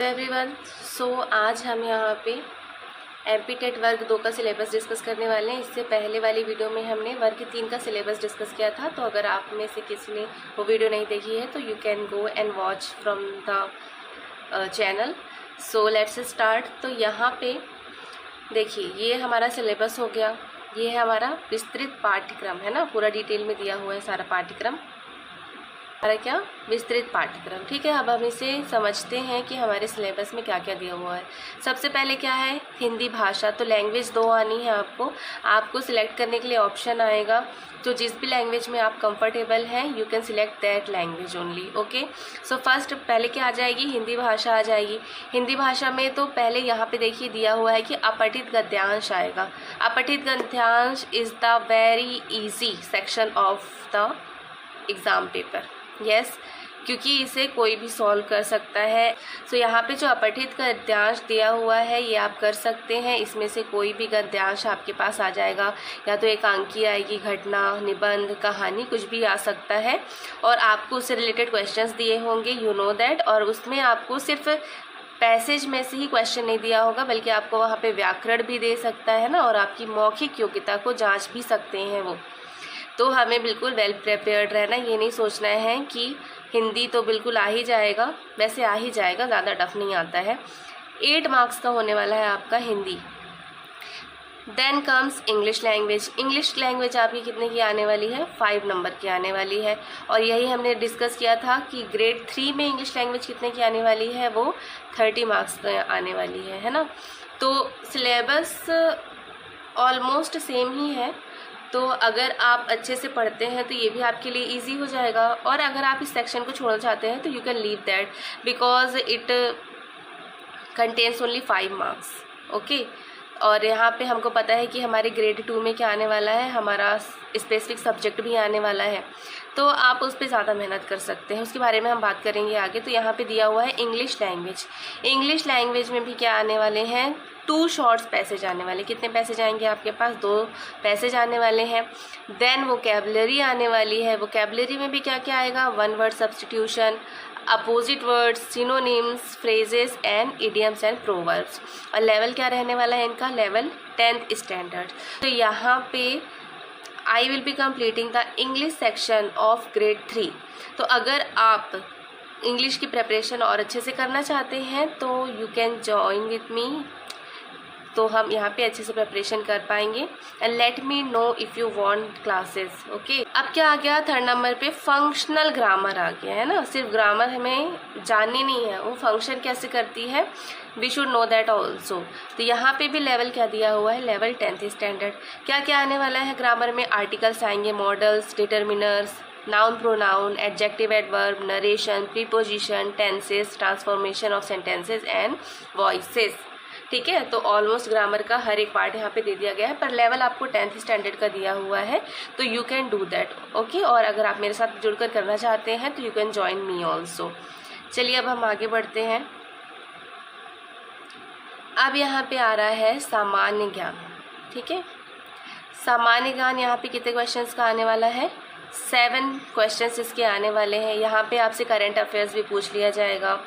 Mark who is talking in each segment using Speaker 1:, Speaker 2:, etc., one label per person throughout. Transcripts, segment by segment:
Speaker 1: Everyone, आज हम यहाँ पे MP टेट वर्ग 2 का सिलेबस डिस्कस करने वाले हैं। इससे पहले वाली वीडियो में हमने वर्ग 3 का सिलेबस डिस्कस किया था। तो अगर आप में से किसी ने वो वीडियो नहीं देखी है तो you can go and watch from the channel. So let's start. तो यहाँ पे देखिए, ये हमारा सिलेबस हो गया। ये है हमारा विस्तृत पाठ्यक्रम, है ना। पूरा डिटेल में दिया हुआ है सारा पाठ्यक्रम, हमारा क्या विस्तृत पाठ्यक्रम। ठीक है, अब हम इसे समझते हैं कि हमारे सिलेबस में क्या क्या दिया हुआ है। सबसे पहले क्या है, हिंदी भाषा। तो लैंग्वेज 2 आनी है आपको सिलेक्ट करने के लिए ऑप्शन आएगा। तो जिस भी लैंग्वेज में आप कंफर्टेबल हैं you can select that language only. Okay, so first पहले क्या आ जाएगी, हिंदी भाषा आ जाएगी। हिंदी भाषा में तो पहले यहाँ पे देखिए दिया हुआ है कि अपठित गद्यांश आएगा। अपठित गद्यांश is the very easy section of the exam paper. Yes, क्योंकि इसे कोई भी सॉल्व कर सकता है। सो यहाँ पे जो अपठित गद्यांश दिया हुआ है ये आप कर सकते हैं। इसमें से कोई भी गद्यांश आपके पास आ जाएगा, या तो एकांकी आएगी, घटना, निबंध, कहानी, कुछ भी आ सकता है। और आपको उससे रिलेटेड क्वेश्चंस दिए होंगे, यू नो दैट। और उसमें आपको सिर्फ पैसेज में से ही क्वेश्चन नहीं दिया होगा, बल्कि आपको वहाँ पे व्याकरण भी दे सकता है ना, और आपकी मौखिक योग्यता को जाँच भी सकते हैं वो। तो हमें बिल्कुल वेल प्रिपेयर्ड रहना, ये नहीं सोचना है कि हिंदी तो बिल्कुल आ ही जाएगा। वैसे आ ही जाएगा, ज़्यादा टफ नहीं आता है। 8 मार्क्स का होने वाला है आपका Hindi. Then comes English language. English language आपकी कितने की आने वाली है, 5 नंबर की आने वाली है। और यही हमने डिस्कस किया था कि ग्रेड 3 में इंग्लिश लैंग्वेज कितने की आने वाली है, वो 30 मार्क्स की आने वाली है ना। तो सिलेबस ऑलमोस्ट सेम ही है। तो अगर आप अच्छे से पढ़ते हैं तो ये भी आपके लिए इजी हो जाएगा। और अगर आप इस सेक्शन को छोड़ना चाहते हैं तो you can leave that, because it contains only 5 marks. Okay, और यहाँ पे हमको पता है कि हमारे ग्रेड 2 में क्या आने वाला है, हमारा स्पेसिफिक सब्जेक्ट भी आने वाला है। तो आप उस पर ज़्यादा मेहनत कर सकते हैं, उसके बारे में हम बात करेंगे आगे। तो यहाँ पे दिया हुआ है इंग्लिश लैंग्वेज। इंग्लिश लैंग्वेज में भी क्या आने वाले हैं, 2 शॉर्ट्स पैसेज आने वाले। कितने पैसेज आएंगे आपके पास, 2 पैसेज आने वाले हैं। देन वोकैबुलरी आने वाली है। वोकैबुलरी में भी क्या क्या आएगा, 1 word substitution, opposite words, synonyms, phrases and idioms and proverbs. और लेवल क्या रहने वाला है इनका, लेवल 10th स्टैंडर्ड। तो यहाँ पे I will be completing the English section of grade 3। तो अगर आप इंग्लिश की प्रिपरेशन और अच्छे से करना चाहते हैं तो you can join with me. तो हम यहाँ पे अच्छे से प्रिपरेशन कर पाएंगे। And let me know if you want classes. Okay, अब क्या आ गया, 3rd नंबर पे फंक्शनल ग्रामर आ गया है ना। सिर्फ ग्रामर हमें जाननी नहीं है, वो फंक्शन कैसे करती है, we should know that also. तो यहाँ पे भी लेवल क्या दिया हुआ है, लेवल 10th स्टैंडर्ड। क्या क्या आने वाला है ग्रामर में, आर्टिकल्स आएंगे, models, determiners, noun, pronoun, adjective, adverb, narration, preposition, tenses, transformation of sentences and voices. ठीक है, तो ऑलमोस्ट ग्रामर का हर एक पार्ट यहाँ पे दे दिया गया है, पर लेवल आपको 10th स्टैंडर्ड का दिया हुआ है। तो you can do that. Okay, और अगर आप मेरे साथ जुड़कर करना चाहते हैं तो you can join me also. चलिए अब हम आगे बढ़ते हैं। अब यहाँ पे आ रहा है सामान्य ज्ञान। ठीक है, सामान्य ज्ञान यहाँ पे कितने क्वेश्चंस का आने वाला है, 7 क्वेश्चंस इसके आने वाले हैं। यहाँ पे आपसे करंट अफेयर्स भी पूछ लिया जाएगा,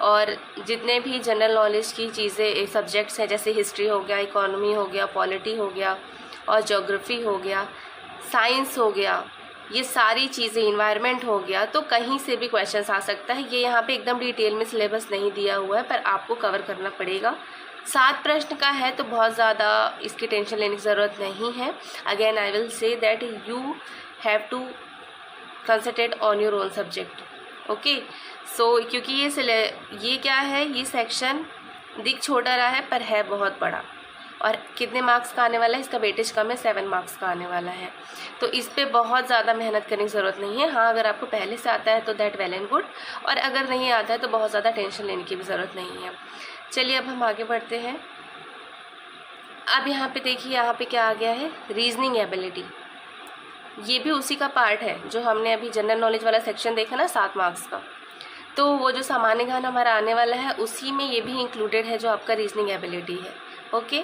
Speaker 1: और जितने भी जनरल नॉलेज की चीज़ें, सब्जेक्ट्स हैं, जैसे हिस्ट्री हो गया, इकोनॉमी हो गया, पॉलिटी हो गया, और ज्योग्राफी हो गया, साइंस हो गया, ये सारी चीज़ें, इन्वायरमेंट हो गया, तो कहीं से भी क्वेश्चंस आ सकता है। ये यहाँ पे एकदम डिटेल में सिलेबस नहीं दिया हुआ है, पर आपको कवर करना पड़ेगा। 7 प्रश्न का है, तो बहुत ज़्यादा इसकी टेंशन लेने की ज़रूरत नहीं है। Again I will say that you have to concentrate on your own subject. Okay, so क्योंकि ये क्या है, ये सेक्शन दिख छोटा रहा है पर है बहुत बड़ा। और कितने मार्क्स का आने वाला है, इसका वेटेज कम है, 7 मार्क्स का आने वाला है। तो इस पे बहुत ज़्यादा मेहनत करने की ज़रूरत नहीं है। हाँ, अगर आपको पहले से आता है तो दैट वेल एंड गुड, और अगर नहीं आता है तो बहुत ज़्यादा टेंशन लेने की भी ज़रूरत नहीं है। चलिए अब हम आगे बढ़ते हैं। अब यहाँ पे देखिए, यहाँ पे क्या आ गया है, रीजनिंग एबिलिटी। ये भी उसी का पार्ट है जो हमने अभी जनरल नॉलेज वाला सेक्शन देखा ना, 7 मार्क्स का। तो वो जो सामान्य ज्ञान हमारा आने वाला है उसी में ये भी इंक्लूडेड है, जो आपका रीजनिंग एबिलिटी है। ओके,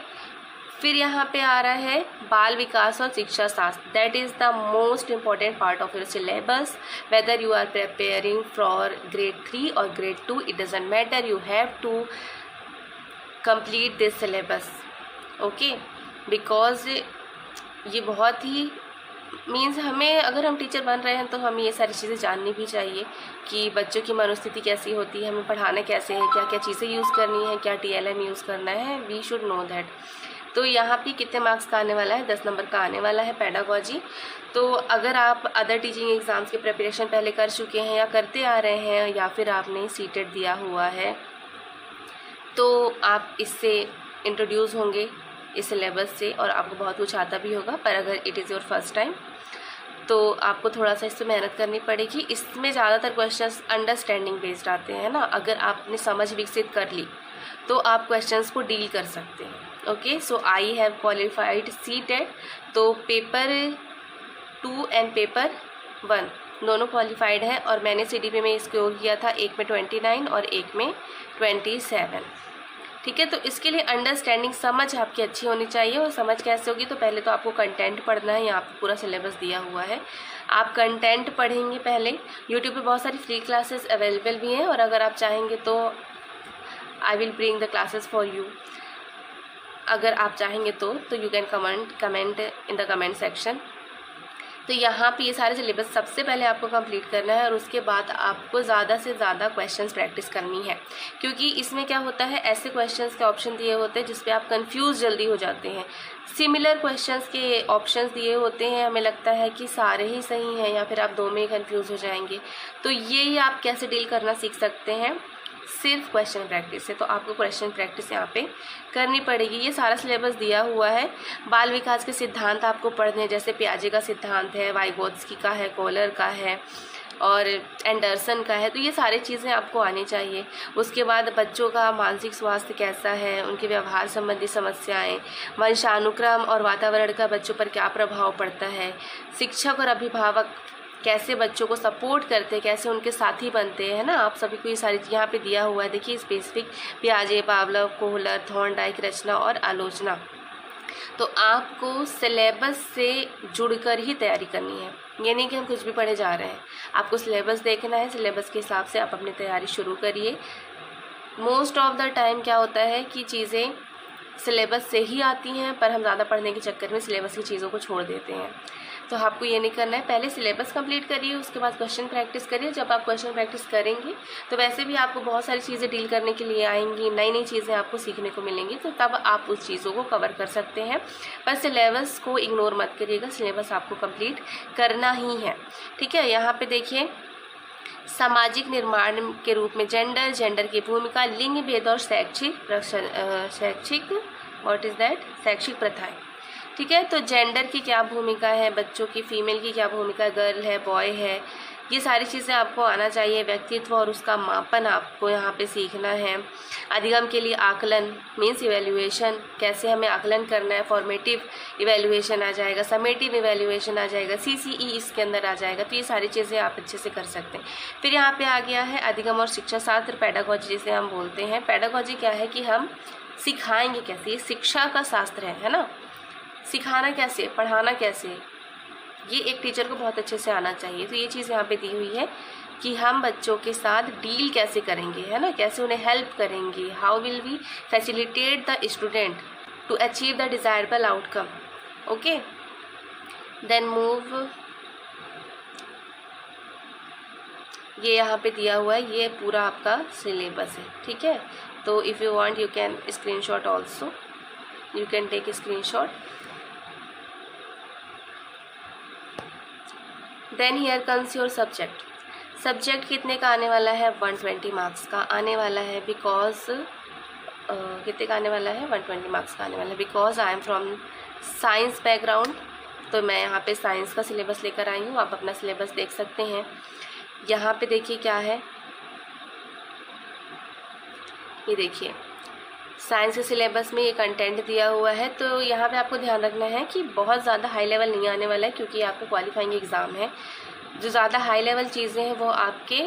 Speaker 1: फिर यहाँ पे आ रहा है बाल विकास और शिक्षा शास्त्र, that is the most important part of your syllabus, whether you are preparing for grade 3 और grade 2, it doesn't matter, you have to complete this syllabus, okay. Because ये बहुत ही मीन्स हमें, अगर हम टीचर बन रहे हैं तो हमें ये सारी चीज़ें जाननी भी चाहिए कि बच्चों की मनोस्थिति कैसी होती है, हमें पढ़ाना कैसे है, क्या क्या चीज़ें यूज़ करनी है, क्या TLM यूज़ करना है, वी शुड नो दैट। तो यहाँ पे कितने मार्क्स का आने वाला है, 10 नंबर का आने वाला है पेडागॉजी। तो अगर आप अदर टीचिंग एग्ज़ाम्स की प्रिपरेशन पहले कर चुके हैं या करते आ रहे हैं, या फिर आपने सीटेट दिया हुआ है, तो आप इससे इंट्रोड्यूस होंगे इस सिलेबस से और आपको बहुत कुछ आता भी होगा। पर अगर it is your first time तो आपको थोड़ा सा इससे मेहनत करनी पड़ेगी। इसमें ज़्यादातर क्वेश्चंस अंडरस्टैंडिंग बेस्ड आते हैं ना, अगर आपने समझ विकसित कर ली तो आप क्वेश्चंस को डील कर सकते हैं, okay. So I have qualified CTET, तो पेपर 2 एंड पेपर 1 दोनों क्वालिफाइड है और मैंने CDP में स्कोर किया था, एक में 29 और एक में 27, ठीक है। तो इसके लिए अंडरस्टैंडिंग, समझ आपकी अच्छी होनी चाहिए। और समझ कैसे होगी, तो पहले तो आपको कंटेंट पढ़ना है, यहाँ पे पूरा सिलेबस दिया हुआ है, आप कंटेंट पढ़ेंगे पहले। यूट्यूब पे बहुत सारी फ्री क्लासेस अवेलेबल भी हैं और अगर आप चाहेंगे तो I will bring the classes for you, अगर आप चाहेंगे तो you can comment in the comment section. तो यहाँ पे ये सारे सिलेबस सबसे पहले आपको कंप्लीट करना है और उसके बाद आपको ज़्यादा से ज़्यादा क्वेश्चंस प्रैक्टिस करनी है, क्योंकि इसमें क्या होता है, ऐसे क्वेश्चंस के ऑप्शन दिए होते हैं जिस पे आप कंफ्यूज जल्दी हो जाते हैं। सिमिलर क्वेश्चंस के ऑप्शंस दिए होते हैं, हमें लगता है कि सारे ही सही हैं या फिर आप दो में ही कंफ्यूज हो जाएंगे। तो ये आप कैसे डील करना सीख सकते हैं, सिर्फ क्वेश्चन प्रैक्टिस से। तो आपको क्वेश्चन प्रैक्टिस यहाँ पे करनी पड़ेगी। ये सारा सिलेबस दिया हुआ है। बाल विकास के सिद्धांत आपको पढ़ने हैं, जैसे पियाजे का सिद्धांत है, वाइगोत्स्की का है, कोहलर का है और एंडरसन का है। तो ये सारी चीज़ें आपको आनी चाहिए। उसके बाद बच्चों का मानसिक स्वास्थ्य कैसा है, उनके व्यवहार संबंधी समस्याएं, वंशानुक्रम और वातावरण का बच्चों पर क्या प्रभाव पड़ता है, शिक्षक और अभिभावक कैसे बच्चों को सपोर्ट करते हैं, कैसे उनके साथी बनते हैं ना, आप सभी को ये सारी यहाँ पे दिया हुआ है। देखिए स्पेसिफिक पियाजे, पावलोव, कोहलर, थॉर्नडाइक, रचना और आलोचना। तो आपको सिलेबस से जुड़कर ही तैयारी करनी है, ये नहीं कि हम कुछ भी पढ़े जा रहे हैं। आपको सिलेबस देखना है, सिलेबस के हिसाब से आप अपनी तैयारी शुरू करिए। मोस्ट ऑफ द टाइम क्या होता है कि चीज़ें सिलेबस से ही आती हैं, पर हम ज़्यादा पढ़ने के चक्कर में सिलेबस की चीज़ों को छोड़ देते हैं। तो आपको ये नहीं करना है, पहले सिलेबस कंप्लीट करिए, उसके बाद क्वेश्चन प्रैक्टिस करिए। जब आप क्वेश्चन प्रैक्टिस करेंगे तो वैसे भी आपको बहुत सारी चीज़ें डील करने के लिए आएंगी, नई नई चीज़ें आपको सीखने को मिलेंगी, तो तब आप उस चीज़ों को कवर कर सकते हैं। पर सिलेबस को इग्नोर मत करिएगा, सिलेबस आपको कंप्लीट करना ही है, ठीक है। यहाँ पर देखिए, सामाजिक निर्माण के रूप में जेंडर की भूमिका, लिंग भेद और शैक्षिक व्हाट इज़ दैट, शैक्षिक प्रथाएं, ठीक है। तो जेंडर की क्या भूमिका है, बच्चों की, फीमेल की क्या भूमिका, गर्ल है, बॉय है, ये सारी चीज़ें आपको आना चाहिए। व्यक्तित्व और उसका मापन आपको यहाँ पे सीखना है। अधिगम के लिए आकलन मीन्स इवैल्यूएशन, कैसे हमें आकलन करना है। फॉर्मेटिव इवैल्यूएशन आ जाएगा, समेटिव इवैल्यूएशन आ जाएगा, CCE इसके अंदर आ जाएगा। तो ये सारी चीज़ें आप अच्छे से कर सकते हैं। फिर यहाँ पे आ गया है अधिगम और शिक्षा शास्त्र, पेडागॉजी जिसे हम बोलते हैं। पेडागॉजी क्या है कि हम सिखाएंगे कैसे, ये शिक्षा का शास्त्र है ना। सिखाना कैसे, पढ़ाना कैसे, ये एक टीचर को बहुत अच्छे से आना चाहिए। तो ये चीज़ यहाँ पे दी हुई है कि हम बच्चों के साथ डील कैसे करेंगे, है ना, कैसे उन्हें हेल्प करेंगे। How will we facilitate the student to achieve the desirable outcome, okay. Then move, ये यहाँ पे दिया हुआ है, ये पूरा आपका सिलेबस है, ठीक है। तो if you want you can screenshot also, you can take screenshot. Then here comes your subject. Subject कितने का आने वाला है, 120 मार्क्स का आने वाला है। बिकॉज कितने का आने वाला है, 120 मार्क्स का आने वाला है। Because I am from science background, तो मैं यहाँ पे साइंस का सिलेबस लेकर आई हूँ। आप अपना सिलेबस देख सकते हैं। यहाँ पे देखिए क्या है, ये देखिए साइंस के सिलेबस में ये कंटेंट दिया हुआ है। तो यहाँ पे आपको ध्यान रखना है कि बहुत ज़्यादा हाई लेवल नहीं आने वाला है, क्योंकि आपका क्वालिफाइंग एग्ज़ाम है। जो ज़्यादा हाई लेवल चीज़ें हैं वो आपके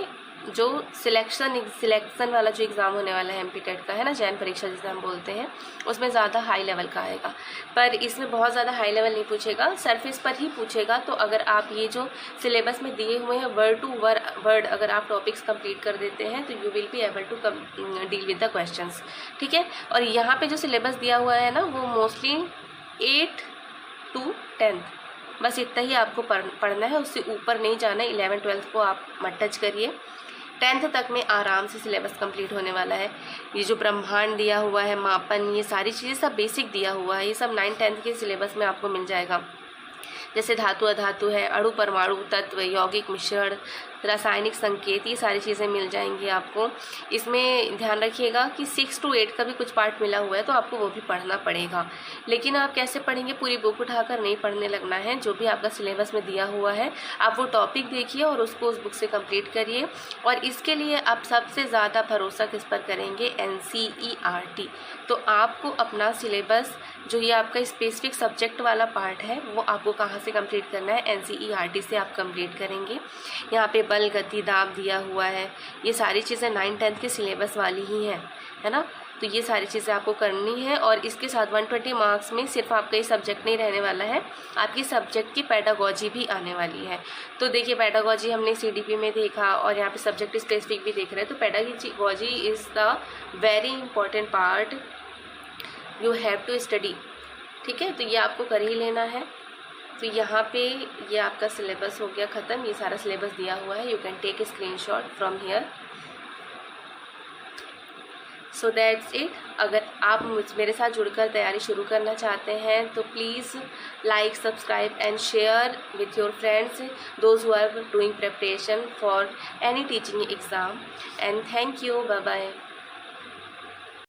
Speaker 1: जो सिलेक्शन वाला जो एग्ज़ाम होने वाला है एमपी टेट का, है ना, चयन परीक्षा जिसे हम बोलते हैं, उसमें ज़्यादा हाई लेवल का आएगा। पर इसमें बहुत ज़्यादा हाई लेवल नहीं पूछेगा, सरफेस पर ही पूछेगा। तो अगर आप ये जो सिलेबस में दिए हुए हैं वर्ड टू वर्ड अगर आप टॉपिक्स कंप्लीट कर देते हैं तो you will be able to deal with the questions, ठीक है। और यहाँ पे जो सिलेबस दिया हुआ है ना, वो मोस्टली 8 to 10 बस इतना ही आपको पढ़ना है, उससे ऊपर नहीं जाना है। 11th 12th को आप मत टच करिए। 10th तक में आराम से सिलेबस कंप्लीट होने वाला है। ये जो ब्रह्मांड दिया हुआ है, मापन, ये सारी चीज़ें सब बेसिक दिया हुआ है, ये सब 9th-10th के सिलेबस में आपको मिल जाएगा। जैसे धातु अधातु है, अणु परमाणु तत्व, यौगिक मिश्रण, रासायनिक संकेत, ये सारी चीज़ें मिल जाएंगी आपको। इसमें ध्यान रखिएगा कि 6 to 8 का भी कुछ पार्ट मिला हुआ है, तो आपको वो भी पढ़ना पड़ेगा। लेकिन आप कैसे पढ़ेंगे, पूरी बुक उठाकर नहीं पढ़ने लगना है। जो भी आपका सिलेबस में दिया हुआ है आप वो टॉपिक देखिए और उसको उस बुक से कंप्लीट करिए। और इसके लिए आप सबसे ज़्यादा भरोसा किस पर करेंगे, NCERT। तो आपको अपना सिलेबस जो ये आपका स्पेसिफिक सब्जेक्ट वाला पार्ट है वो आपको कहाँ से कंप्लीट करना है, NCERT से आप कंप्लीट करेंगे। यहाँ पे बल, गति, दाब दिया हुआ है, ये सारी चीज़ें 9th-10th के सिलेबस वाली ही हैं, है ना। तो ये सारी चीज़ें आपको करनी है। और इसके साथ 120 मार्क्स में सिर्फ आपका ये सब्जेक्ट नहीं रहने वाला है, आपकी सब्जेक्ट की पेडागोजी भी आने वाली है। तो देखिए पेडागोजी हमने CDP में देखा और यहाँ पे सब्जेक्ट स्पेसिफिक भी देख रहे हैं। तो pedagogy is the very important part you have to study, ठीक है। तो ये आपको कर ही लेना है। तो यहाँ पे ये आपका सिलेबस हो गया ख़त्म, ये सारा सिलेबस दिया हुआ है। You can take a screenshot from here. So that's it. अगर आप मेरे साथ जुड़कर तैयारी शुरू करना चाहते हैं तो please like, subscribe and share with your friends those who are doing preparation for any teaching exam. And thank you, bye bye.